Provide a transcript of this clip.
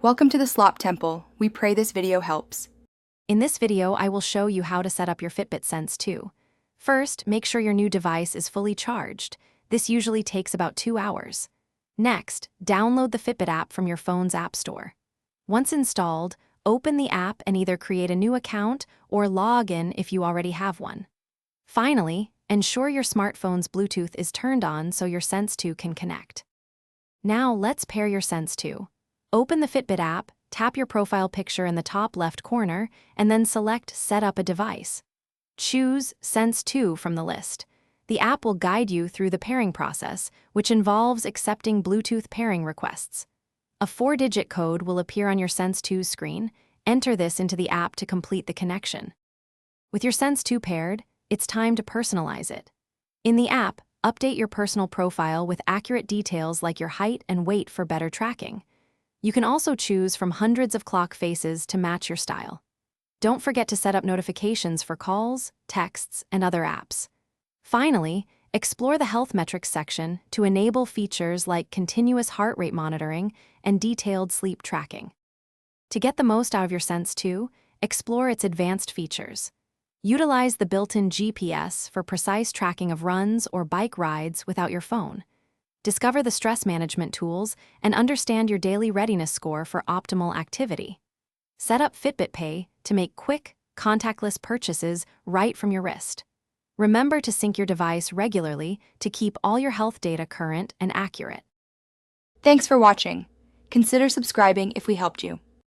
Welcome to the Slop Temple. We pray this video helps. In this video, I will show you how to set up your Fitbit Sense 2. First, make sure your new device is fully charged. This usually takes about 2 hours. Next, download the Fitbit app from your phone's app store. Once installed, open the app and either create a new account or log in if you already have one. Finally, ensure your smartphone's Bluetooth is turned on so your Sense 2 can connect. Now let's pair your Sense 2. Open the Fitbit app, tap your profile picture in the top left corner, and then select Set up a device. Choose Sense 2 from the list. The app will guide you through the pairing process, which involves accepting Bluetooth pairing requests. A 4-digit code will appear on your Sense 2's screen. Enter this into the app to complete the connection. With your Sense 2 paired, it's time to personalize it. In the app, update your personal profile with accurate details like your height and weight for better tracking. You can also choose from hundreds of clock faces to match your style. Don't forget to set up notifications for calls, texts, and other apps. Finally, explore the health metrics section to enable features like continuous heart rate monitoring and detailed sleep tracking. To get the most out of your Sense 2, explore its advanced features. Utilize the built-in GPS for precise tracking of runs or bike rides without your phone. Discover the stress management tools and understand your daily readiness score for optimal activity. Set up Fitbit Pay to make quick, contactless purchases right from your wrist. Remember to sync your device regularly to keep all your health data current and accurate. Thanks for watching. Consider subscribing if we helped you.